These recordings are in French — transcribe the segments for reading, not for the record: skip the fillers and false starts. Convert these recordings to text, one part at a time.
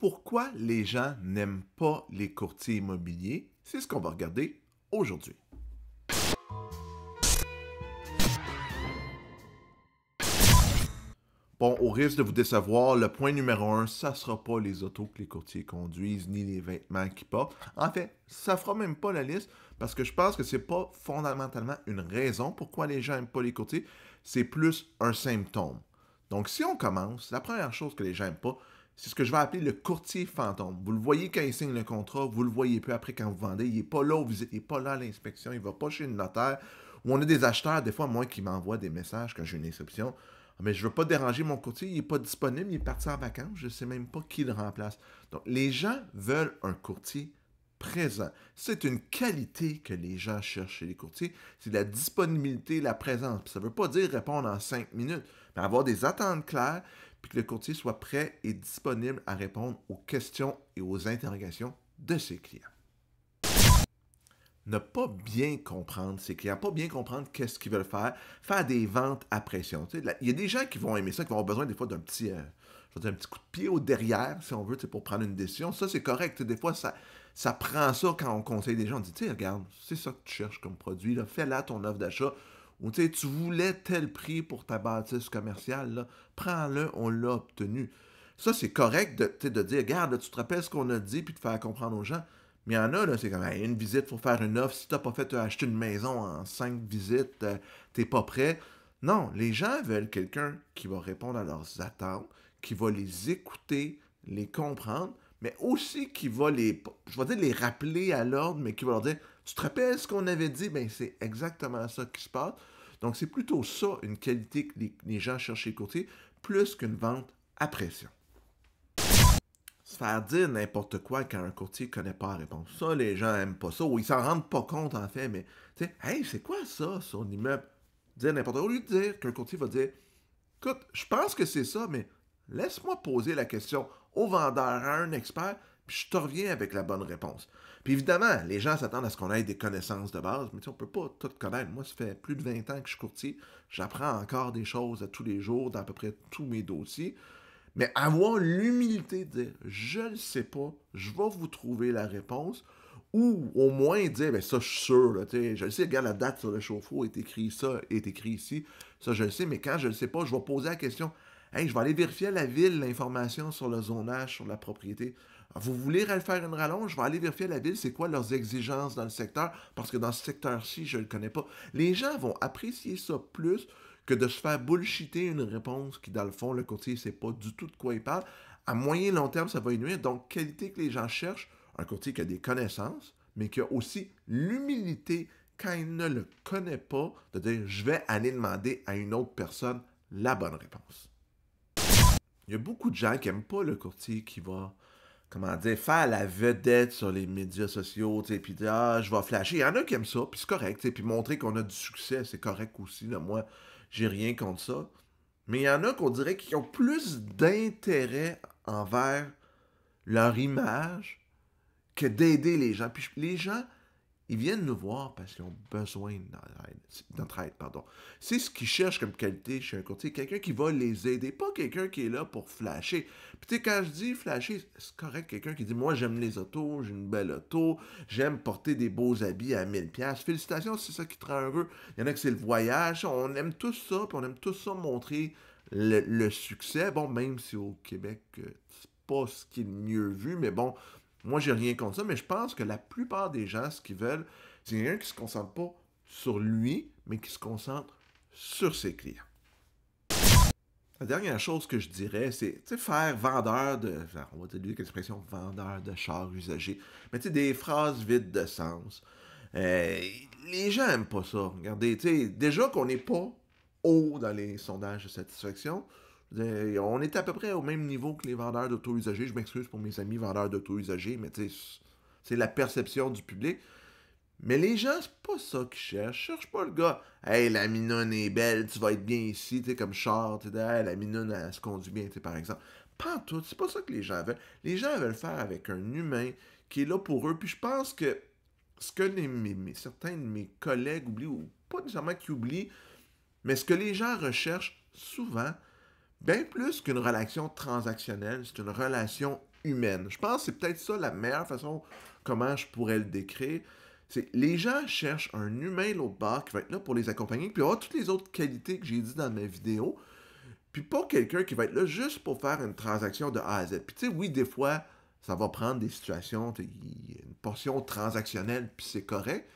Pourquoi les gens n'aiment pas les courtiers immobiliers? C'est ce qu'on va regarder aujourd'hui. Bon, au risque de vous décevoir, le point numéro un, ça ne sera pas les autos que les courtiers conduisent, ni les vêtements qu'ils portent. En fait, ça ne fera même pas la liste, parce que je pense que ce n'est pas fondamentalement une raison pourquoi les gens n'aiment pas les courtiers, c'est plus un symptôme. Donc, si on commence, la première chose que les gens n'aiment pas, c'est ce que je vais appeler le courtier fantôme. Vous le voyez quand il signe le contrat, vous le voyez plus après quand vous vendez. Il n'est pas là aux visites, il n'est pas là à l'inspection, il ne va pas chez le notaire. Ou on a des acheteurs, des fois, moi, qui m'envoient des messages quand j'ai une inscription. Mais je ne veux pas déranger mon courtier, il n'est pas disponible, il est parti en vacances, je ne sais même pas qui le remplace. Donc, les gens veulent un courtier présent. C'est une qualité que les gens cherchent chez les courtiers, c'est la disponibilité, la présence. Puis ça ne veut pas dire répondre en 5 minutes, mais avoir des attentes claires, puis que le courtier soit prêt et disponible à répondre aux questions et aux interrogations de ses clients. Ne pas bien comprendre ses clients, pas bien comprendre qu'est-ce qu'ils veulent faire des ventes à pression. Tu sais, il y a des gens qui vont aimer ça, qui vont avoir besoin des fois d'un petit, je veux dire, un petit coup de pied au derrière, si on veut, tu sais, pour prendre une décision. Ça, c'est correct. Tu sais, des fois, ça prend ça quand on conseille des gens. On dit, tu sais, regarde, c'est ça que tu cherches comme produit, là, fais-la ton offre d'achat. Ou tu sais, tu voulais tel prix pour ta bâtisse commerciale, là, prends-le, on l'a obtenu. Ça, c'est correct de, tu sais, de dire, regarde, là, tu te rappelles ce qu'on a dit, puis de faire comprendre aux gens. Mais il y en a, là, c'est comme hey, une visite, il faut faire une offre. Si tu n'as pas fait acheter une maison en 5 visites, tu n'es pas prêt. Non, les gens veulent quelqu'un qui va répondre à leurs attentes, qui va les écouter, les comprendre, mais aussi qui va je vais dire les rappeler à l'ordre, mais qui va leur dire, tu te rappelles ce qu'on avait dit? Ben, c'est exactement ça qui se passe. Donc, c'est plutôt ça, une qualité que les gens cherchent chez les courtiers, plus qu'une vente à pression. Se faire dire n'importe quoi quand un courtier ne connaît pas la réponse. Ça, les gens n'aiment pas ça, ou ils s'en rendent pas compte en fait, mais tu sais, hey, c'est quoi ça sur l'immeuble? Dire n'importe quoi. Au lieu de dire qu'un courtier va dire, écoute, je pense que c'est ça, mais laisse-moi poser la question au vendeur, à un expert, puis je te reviens avec la bonne réponse. Puis évidemment, les gens s'attendent à ce qu'on ait des connaissances de base, mais tu sais, on peut pas tout connaître. Moi, ça fait plus de 20 ans que je suis courtier. J'apprends encore des choses à tous les jours dans à peu près tous mes dossiers. Mais avoir l'humilité de dire, je ne sais pas, je vais vous trouver la réponse, ou au moins dire, ben ça, je suis sûr, là, je le sais, regarde la date sur le chauffe-eau, est écrit ça, est écrit ici, ça, je le sais, mais quand je ne le sais pas, je vais poser la question, hey, je vais aller vérifier à la ville l'information sur le zonage, sur la propriété. Vous voulez faire une rallonge? Je vais aller vérifier à la ville, c'est quoi leurs exigences dans le secteur, parce que dans ce secteur-ci, je ne le connais pas. Les gens vont apprécier ça plus que de se faire bullshiter une réponse qui, dans le fond, le courtier ne sait pas du tout de quoi il parle. À moyen et long terme, ça va y nuire. Donc, qualité que les gens cherchent, un courtier qui a des connaissances, mais qui a aussi l'humilité, quand il ne le connaît pas, de dire, je vais aller demander à une autre personne la bonne réponse. Il y a beaucoup de gens qui n'aiment pas le courtier qui va, comment dire, faire la vedette sur les médias sociaux, tu sais, puis dire, ah, je vais flasher. Il y en a qui aiment ça, puis c'est correct, tu sais, puis montrer qu'on a du succès, c'est correct aussi, là, moi, j'ai rien contre ça. Mais il y en a qu'on dirait qui ont plus d'intérêt envers leur image que d'aider les gens. Puis les gens, ils viennent nous voir parce qu'ils ont besoin de notre aide. Pardon. C'est ce qu'ils cherchent comme qualité chez un courtier. Quelqu'un qui va les aider, pas quelqu'un qui est là pour flasher. Puis tu sais, quand je dis flasher, c'est correct, quelqu'un qui dit, moi j'aime les autos, j'ai une belle auto, j'aime porter des beaux habits à 1000$. Félicitations, c'est ça qui te rend heureux. Il y en a que c'est le voyage. On aime tous ça, puis on aime tous ça montrer le succès. Bon, même si au Québec, c'est pas ce qui est le mieux vu, mais bon, moi, j'ai rien contre ça, mais je pense que la plupart des gens, ce qu'ils veulent, c'est quelqu'un qui ne se concentre pas sur lui, mais qui se concentre sur ses clients. La dernière chose que je dirais, c'est faire vendeur de, on va dire l'expression vendeur de chars usagés, mais tu sais, des phrases vides de sens. Les gens n'aiment pas ça. Regardez, déjà qu'on n'est pas haut dans les sondages de satisfaction, on est à peu près au même niveau que les vendeurs d'auto usagés. Je m'excuse pour mes amis vendeurs d'auto usagés, mais c'est la perception du public. Mais les gens, c'est pas ça qu'ils cherchent. Ils cherchent pas le gars. Hey, la minoune est belle, tu vas être bien ici, tu sais, comme char, tu sais, hey, la minoune, elle se conduit bien, tu sais, par exemple. Pas en tout, c'est pas ça que les gens veulent. Les gens veulent faire avec un humain qui est là pour eux. Puis je pense que ce que certains de mes collègues oublient, ou pas nécessairement qu'ils oublient, mais ce que les gens recherchent souvent, bien plus qu'une relation transactionnelle, c'est une relation humaine. Je pense que c'est peut-être ça la meilleure façon comment je pourrais le décrire. C'est les gens cherchent un humain l'autre bord qui va être là pour les accompagner, puis avoir toutes les autres qualités que j'ai dit dans ma vidéo, puis pas quelqu'un qui va être là juste pour faire une transaction de A à Z. Puis tu sais, oui, des fois, ça va prendre des situations, il y a une portion transactionnelle, puis c'est correct.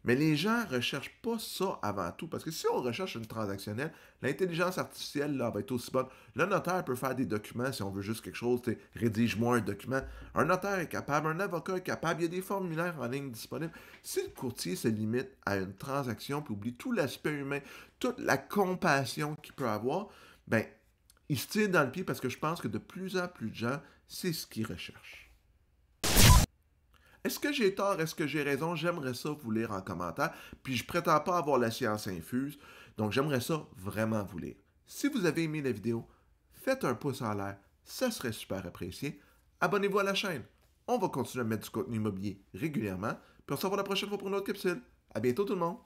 Mais les gens ne recherchent pas ça avant tout. Parce que si on recherche une transactionnelle, l'intelligence artificielle là, va être aussi bonne. Le notaire peut faire des documents si on veut juste quelque chose. Rédige-moi un document. Un notaire est capable, un avocat est capable. Il y a des formulaires en ligne disponibles. Si le courtier se limite à une transaction puis oublie tout l'aspect humain, toute la compassion qu'il peut avoir, ben, il se tire dans le pied parce que je pense que de plus en plus de gens, c'est ce qu'ils recherchent. Est-ce que j'ai tort? Est-ce que j'ai raison? J'aimerais ça vous lire en commentaire. Puis je prétends pas avoir la science infuse. Donc j'aimerais ça vraiment vous lire. Si vous avez aimé la vidéo, faites un pouce en l'air. Ça serait super apprécié. Abonnez-vous à la chaîne. On va continuer à mettre du contenu immobilier régulièrement. Puis on se revoit la prochaine fois pour une autre capsule. À bientôt tout le monde!